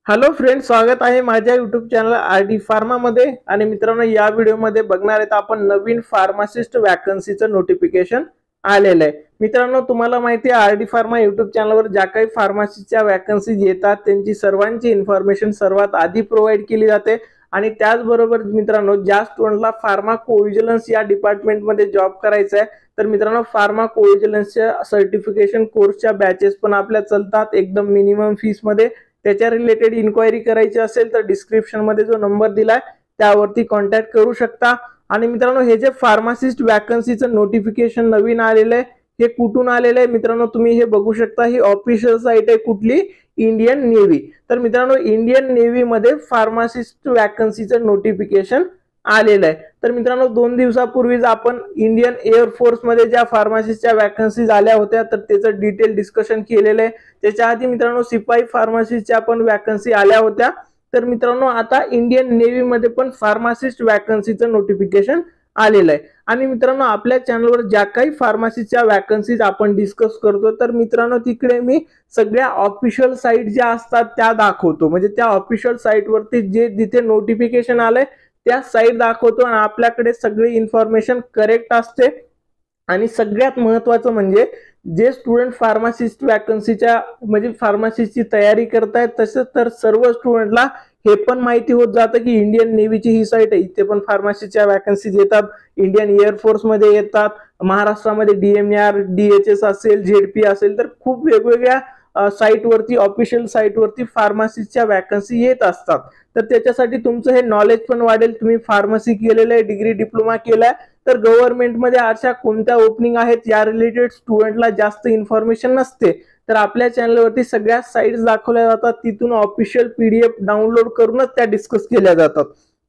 Hello friends, स्वागत आहे माझ्या यूट्यूब चॅनल आरडी फार्मा मध्ये। आणि मित्रांनो, या व्हिडिओमध्ये बघणार आहेत आपण नवीन फार्मासिस्ट वॅकन्सीचं नोटिफिकेशन आलेलं आहे। मित्रांनो, तुम्हाला माहिती आहे आरडी फार्मा यूट्यूब चॅनलवर ज्या काही फार्मसीच्या वॅकन्सीज येतात त्यांची सर्वांची इन्फॉर्मेशन सर्वात आधी प्रोव्हाइड केली जाते। आणि त्याचबरोबर मित्रांनो, ज्या स्टुडंटला फार्माकोव्हिजिलन्स या डिपार्टमेंटमध्ये जॉब करायचा आहे तर मित्रांनो, फार्माकोव्हिजिलन्सच्या सर्टिफिकेशन कोर्सच्या बॅचेस पण आपल्या चालतात एकदम मिनिमम फीस मध्ये। त्याच्या रिलेटेड इन्क्वायरी करायची असेल तर डिस्क्रिप्शन मध्ये जो नंबर दिलाय त्यावरती कॉन्टॅक्ट करू शकता। आणि मित्रांनो, हे जे फार्मासिस्ट वॅकन्सीचं नोटिफिकेशन नवीन आलेलं आहे हे कुठून आलेलं आहे मित्रांनो, तुम्ही हे बघू शकता। ही ऑफिशियल साइट आहे कुठली, इंडियन नेव्ही। तर मित्रांनो, इंडियन नेव्ही मध्ये फार्मासिस्ट वॅकन्सीचं नोटिफिकेशन आलेलं आहे। तर मित्रांनो, 2 दिवसापूर्वीच आपण इंडियन एअर फोर्स मध्ये ज्या फार्मासिस्टच्या वॅकन्सीज आल्या होत्या तर त्याचं डिटेल डिस्कशन केलेलं आहे। त्याच्या आधी मित्रांनो, सिपाही फार्मसीच्या पण वॅकन्सी आल्या होत्या। तर मित्रांनो, आता इंडियन नेव्ही मध्ये पण फार्मासिस्ट वॅकन्सीचं नोटिफिकेशन आलेलं आहे। आणि मित्रांनो, आपल्या चॅनलवर ज्या काही फार्मसीच्या वॅकन्सीज आपण डिस्कस करतो तर मित्रांनो, तिकडे मी सगळ्या ऑफिशियल साइट ज्या असतात त्या दाखवतो। म्हणजे त्या ऑफिशियल साइट वरती जे जिथे नोटिफिकेशन आलंय त्या साइट दाखवतो आणि आपल्याकडे सगळी इन्फॉर्मेशन करेक्ट असते। आणि सगळ्यात महत्त्वाचं म्हणजे जे स्टुडंट फार्मासिस्ट वॅकन्सीच्या म्हणजे फार्मसीची तयारी करतायत तसंच तर सर्व स्टुडंटला हे पण माहिती होत जातं की इंडियन नेव्हीची ही साइट आहे, इथे पण फार्मसीच्या वॅकन्सीज येतात। इंडियन एअर फोर्स मध्ये येतात, महाराष्ट्रामध्ये डीएमआर डीएचएस असेल, झेडपी असेल, तर खूप वेगवेगळ्या साइट वरती ऑफिशियल साइट वरती फार्मसीच्या वॅकन्सी येत असतात। तर त्याच्यासाठी तुमचं हे नॉलेज पण वाढेल। तुम्ही फार्मसी केलेलं आहे, डिग्री डिप्लोमा केलाय तर गव्हर्नमेंट मध्ये अशा कोणत्या ओपनिंग आहेत या रिलेटेड स्टुडंटला जास्त इन्फॉर्मेशन नसते। तर आपल्या चॅनलवरती सगळ्या साइट्स दाखवल्या जातात, तिथून ऑफिशियल पीडीएफ डाउनलोड करूनच त्या डिस्कस केल्या जातात।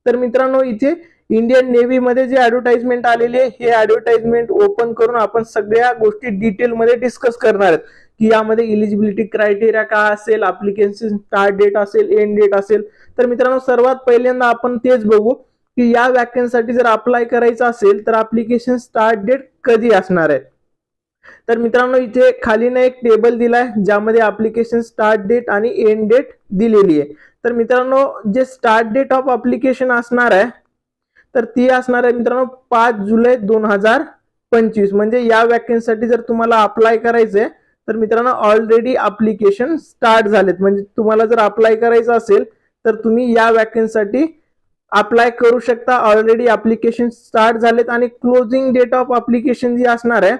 तर मित्रांनो, इथे इंडियन नेव्ही मध्ये जे ऍडव्हर्टाइजमेंट आलेली आहे हे ऍडव्हर्टाइजमेंट ओपन करून आपण सगळ्या गोष्टी डिटेल मध्ये डिस्कस करणार आहेत की यामध्ये इलिजिबिलिटी क्रायटेरिया काय असेल, ऍप्लिकेशन स्टार्ट डेट असेल, एंड डेट असेल। तर मित्रांनो, सर्वात पहिल्यांदा आपण तेच बघू की या वॅकन्सीसाठी जर अप्लाय करायचं असेल तर ऍप्लिकेशन स्टार्ट डेट कधी असणार आहे। तर मित्रांनो, इथे खाली ना एक टेबल दिलाय ज्यामध्ये ऍप्लिकेशन स्टार्ट डेट आणि एंड डेट दिलेली आहे। तर मित्रांनो, जे स्टार्ट डेट ऑफ ऍप्लिकेशन असणार आहे तर ती असणार आहे मित्रांनो 5 जुलै 2025। म्हणजे या वॅकन्सीसाठी जर तुम्हाला अप्लाय करायचंय तर मित्रांनो ऑलरेडी ऍप्लिकेशन स्टार्ट झालेत। म्हणजे तुम्हाला जर अप्लाय करायचं असेल तर तुम्ही या वॅकन्सीसाठी अप्लाय करू शकता। ऑलरेडी ऍप्लिकेशन स्टार्ट झालेत आणि क्लोजिंग डेट ऑफ ऍप्लिकेशन जी असणार आहे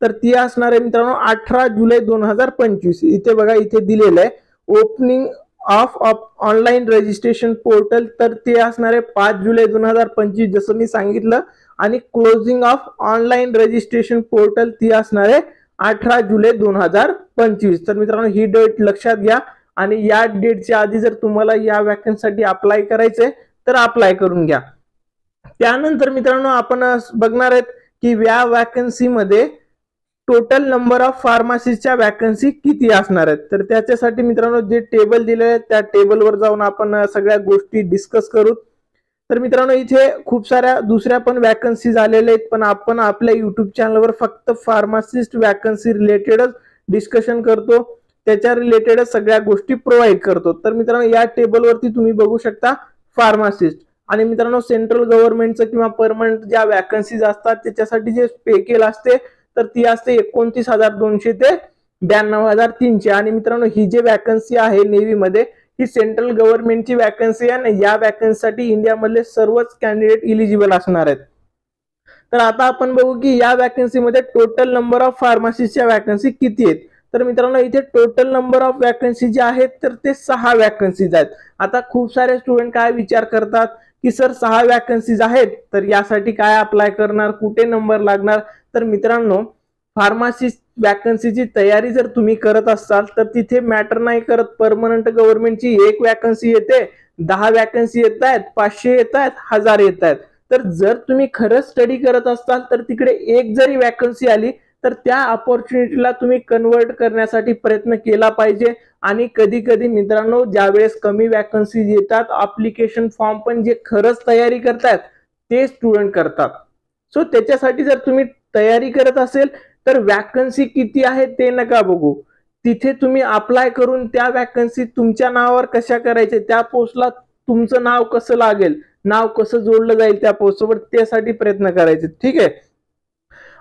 तर ती असणार आहे मित्रांनो 18 जुलै 2025। इथे बघा, इथे दिलेलं आहे opening of online registration portal, तर ते असणार आहे 5 जुलै 2025 जसं मी सांगितलं। आणि closing of online registration portal ती असणार आहे 18 जुलै 2025। तर मित्रांनो, ही डेट लक्षात घ्या आणि या डेटच्या आधी जर तुम्हाला या वॅकन्सीसाठी अप्लाय करायचंय तर अप्लाय करून घ्या। त्यानंतर मित्रांनो, आपण बघणार आहेत की या वॅकन्सी मध्ये टोटल नंबर ऑफ फार्मसीच्या वॅकन्सी किती असणार आहेत। तर त्याच्यासाठी मित्रांनो, जे टेबल दिले आहे त्या टेबलवर जाऊन आपण सगळ्या गोष्टी डिस्कस करू। तर मित्रांनो, इथे खूप साऱ्या दुसऱ्या पण वॅकन्सीज आलेल्या आहेत, पण आपण आपल्या युट्यूब चॅनलवर फक्त फार्मासिस्ट वॅकन्सी रिलेटेडच डिस्कशन करतो, त्याच्या रिलेटेडच सगळ्या गोष्टी प्रोव्हाइड करतो। तर मित्रांनो, या टेबलवरती तुम्ही बघू शकता फार्मासिस्ट। आणि मित्रांनो, सेंट्रल गव्हर्नमेंटचं किंवा परमनंट ज्या वॅकन्सीज असतात त्याच्यासाठी जे पे केल असते तर ती असते 29,200 ते 92,300। आणि मित्रांनो, ही जे वॅकन्सी आहे नेव्ही मध्ये ही सेंट्रल गव्हर्नमेंटची वॅकन्सी आहे आणि या वॅकन्सीसाठी इंडियामधले सर्वच कॅन्डिडेट इलिजिबल असणार आहेत। तर आता आपण बघू की या वॅकन्सी मध्ये टोटल नंबर ऑफ फार्मसीच्या वॅकन्सी किती आहेत। तर मित्रांनो, इथे टोटल नंबर ऑफ वॅकन्सी जे आहेत तर ते 6 वॅकन्सीज आहेत। आता खूप सारे स्टुडंट काय विचार करतात की सर 6 वॅकन्सीज आहेत तर यासाठी काय अप्लाय करणार, कुठे नंबर लागणार। तर मित्रांनो, फार्मसिस्ट वॅकन्सीची तयारी जर तुम्ही करत असाल तर तिथे मॅटर नाही करत परमनंट गव्हर्नमेंटची 1 वॅकन्सी येते, 10 वॅकन्सी येत आहेत, 500 येत आहेत, 1000 येत आहेत। तर जर तुम्ही खरंच स्टडी करत असाल तर तिकडे 1 जरी वॅकन्सी आली तर त्या अपॉर्च्युनिटीला तुम्ही कन्वर्ट करण्यासाठी प्रयत्न केला पाहिजे। आणि कधी कधी मित्रांनो, ज्यावेळेस कमी वॅकन्सी येतात ऍप्लिकेशन फॉर्म पण जे खरंच तयारी करतात ते स्टुडंट करतात। सो त्याच्यासाठी जर तुम्ही तयारी करत असेल तर वॅकन्सी किती आहे ते नका बघू, तिथे तुम्ही अप्लाय करून त्या वॅकन्सी तुमच्या नावावर कशा करायचे, त्या पोस्टला तुमचं नाव कसं लागेल, नाव कसं जोडलं जाईल त्या पोस्टसोबत, त्यासाठी प्रयत्न करायचे. ठीक आहे.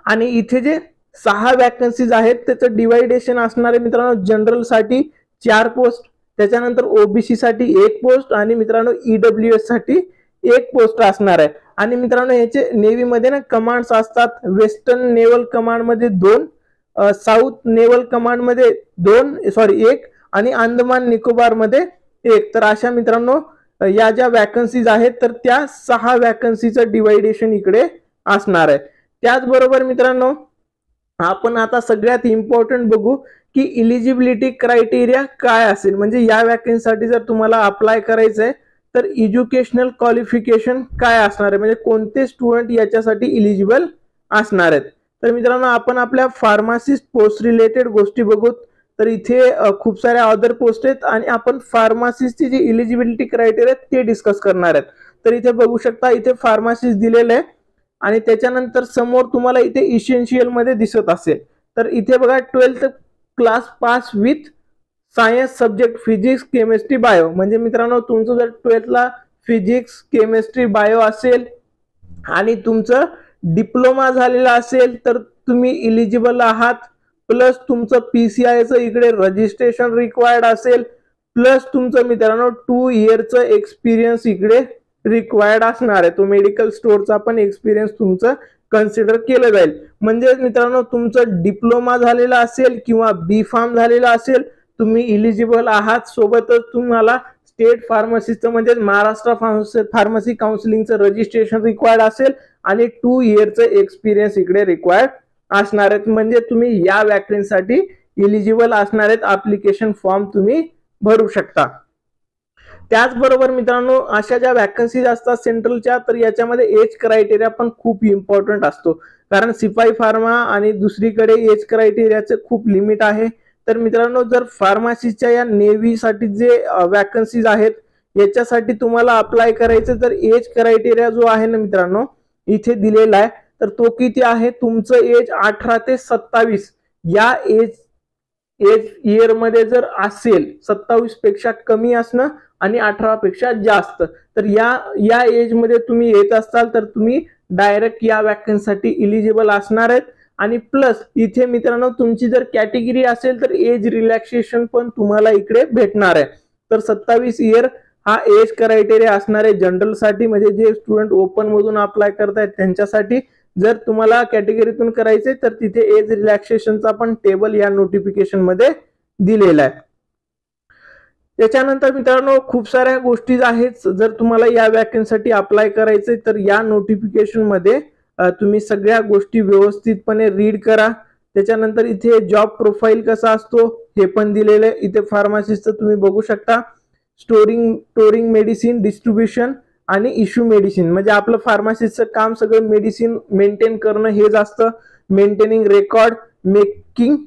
आणि इथे जे 6 वॅकन्सीज आहेत त्याचं डिवायडेशन असणार आहे मित्रांनो. जनरल साठी 4 पोस्ट, त्याच्यानंतर ओबीसी साठी 1 पोस्ट आणि मित्रांनो ईडब्ल्यूएस साठी 1 पोस्ट असणार आहे. आणि मित्रांनो याचे नेव्ही मध्ये ना कमांड्स असतात. वेस्टर्न नेव्हल कमांड मध्ये 2, साऊथ नेव्हल कमांड मध्ये 1 आणि अंदमान निकोबार मध्ये 1. तर अशा मित्रांनो या ज्या वॅकन्सीज आहेत तर त्या 6 वॅकन्सीचं डिवायडेशन इकडे असणार आहे. त्याचबरोबर मित्रांनो आपण आता सगळ्यात इम्पॉर्टंट बघू की इलिजिबिलिटी क्रायटेरिया काय असेल. म्हणजे या वॅकन्सीसाठी जर तुम्हाला अप्लाय करायचंय तर एज्युकेशनल क्वालिफिकेशन काय असणार आहे, म्हणजे कोणते स्टुडंट याच्यासाठी इलिजिबल असणार आहेत. तर मित्रांनो आपण आपल्या फार्मासिस्ट पोस्ट रिलेटेड गोष्टी बघू. तर इथे खूप साऱ्या अदर पोस्ट आहेत आणि आपण फार्मासिस्टची जी इलिजिबिलिटी क्रायटेरिया ते डिस्कस करणार आहेत. तर इथे बघू शकता, इथे फार्मासिस्ट दिलेलं आहे आणि त्याच्यानंतर समोर तुम्हाला इथे इसेन्शियल मध्ये दिसत असेल. तर इथे बघा 12th class pass with science subject physics chemistry bio. म्हणजे मित्रांनो तुमचं जर 12th ला फिजिक्स केमिस्ट्री बायो असेल आणि तुमचं डिप्लोमा झालेला असेल तर तुम्ही इलिजिबल आहात. प्लस तुमचं पीसीआयचं इकडे रजिस्ट्रेशन रिक्वायर्ड असेल, प्लस तुमचं मित्रांनो 2 इयरचं एक्सपिरियन्स इकडे रिक्वायर्ड असणार आहे. तो मेडिकल स्टोअरचा पण एक्सपिरियन्स तुमचं कन्सिडर केलं जाईल. म्हणजे मित्रांनो तुमचं डिप्लोमा झालेला असेल किंवा बी फार्म झालेला असेल, तुम्ही इलिजिबल आहात. सोबतच तुम्हाला स्टेट फार्मसीचं म्हणजे महाराष्ट्र फार्मसी काउन्सिलिंगचं रजिस्ट्रेशन रिक्वायर्ड असेल आणि 2 इयरचं एक्सपिरियन्स इकडे रिक्वायर्ड असणार आहेत. म्हणजे तुम्ही या वॅकन्सीसाठी इलिजिबल असणार आहेत. ऍप्लिकेशन फॉर्म तुम्ही भरू शकता. त्याचबरोबर मित्रांनो अशा ज्या वॅकन्सीज असतात सेंट्रलच्या, तर याच्यामध्ये एज क्रायटेरिया पण खूप इम्पॉर्टंट असतो. कारण सिपाई फार्मा आणि दुसरीकडे एज क्रायटेरियाचे खूप लिमिट आहे. तर मित्रांनो जर फार्मसीच्या या नेव्हीसाठी जे वॅकन्सीज आहेत याच्यासाठी तुम्हाला अप्लाय करायचं तर एज क्रायटेरिया जो आहे ना मित्रांनो इथे दिलेला आहे. तर तो किती आहे, तुमचं एज 18 ते 27 या एज इयर मध्ये जर असेल, 27 पेक्षा कमी असणं आणि 18 पेक्षा जास्त, तर या एज मध्ये तुम्ही येत असाल तर तुम्ही डायरेक्ट या वॅकन्सीसाठी इलिजिबल असणार आहेत. आणि प्लस इथे मित्रांनो तुमची जर कॅटेगरी असेल तर एज रिलॅक्सेशन पण तुम्हाला इकडे भेटणार आहे. तर 27 इयर हा एज क्रायटेरिया असणार आहे जनरल साठी, म्हणजे जे स्टुडंट ओपन मधून अप्लाय करतायत त्यांच्यासाठी. जर तुम्हाला कॅटेगरीतून करायचे तर तिथे एज रिलॅक्सेशनचा पण टेबल या नोटिफिकेशन मध्ये दिलेला आहे. त्याच्यानंतर मित्रांनो खूप साऱ्या गोष्टी आहेत. जर तुम्हाला या वॅकन्सीसाठी अप्लाय करायचे तर या नोटिफिकेशन मध्ये तुम्ही सगळ्या गोष्टी व्यवस्थितपणे रीड करा. त्याच्यानंतर इथे जॉब प्रोफाईल कसा असतो हे पण दिलेलं आहे. इथे फार्मासिस्टचं तुम्ही बघू शकता, स्टोरिंग मेडिसिन, डिस्ट्रीब्युशन आणि इश्यू मेडिसिन. म्हणजे आपलं फार्मासिस्टचं काम सगळं मेडिसिन मेंटेन करणं हेच असतं. Maintaining record, making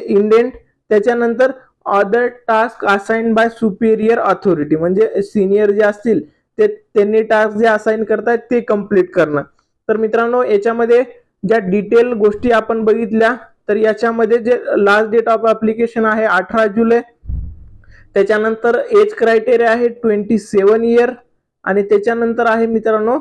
indent. त्याच्यानंतर other task assign by superior authority, म्हणजे सिनियर जे असतील ते त्यांनी टास्क जे असाइन करतायत ते कम्प्लीट करणं. तर मित्रांनो याच्यामध्ये ज्या डिटेल गोष्टी आपण बघितल्या, तर याच्यामध्ये जे लास्ट डेट ऑफ ऍप्लिकेशन आहे 18 जुलै. त्याच्यानंतर एज क्रायटेरिया आहे 27 इयर आणि त्याच्यानंतर आहे मित्रांनो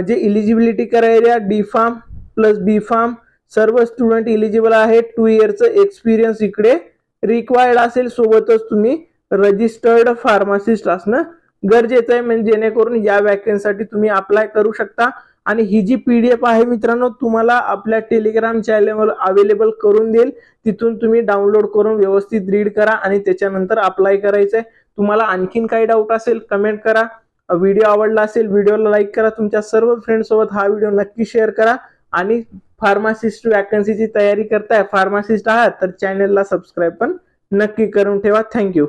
जे eligibility criteria D pharm plus B pharm सर्व स्टुडंट इलिजिबल आहे. 2 इयरचं एक्सपिरियन्स इकडे रिक्वायर्ड असेल. सोबतच तुम्ही रजिस्टर्ड फार्मासिस्ट असणं गरजेचं आहे, म्हणजे जेणेकरून या वॅकन्सीसाठी तुम्ही अप्लाय करू शकता. आणि ही जी PDF आहे मित्रांनो तुम्हाला आपल्या टेलिग्राम चॅनलवर अवेलेबल करून देईल. तिथून तुम्ही डाउनलोड करून व्यवस्थित रीड करा आणि त्याच्यानंतर अप्लाय करायचंय. तुम्हाला आणखीन काही डाऊट असेल कमेंट करा. व्हिडिओ आवडला असेल व्हिडिओला लाईक करा. तुमच्या सर्व फ्रेंड सोबत हा व्हिडिओ नक्की शेअर करा. आणि फार्मासिस्ट वॅकन्सीची तयारी करताय, फार्मासिस्ट आहात तर चॅनलला सबस्क्राईब पण नक्की करून ठेवा. थँक्यू.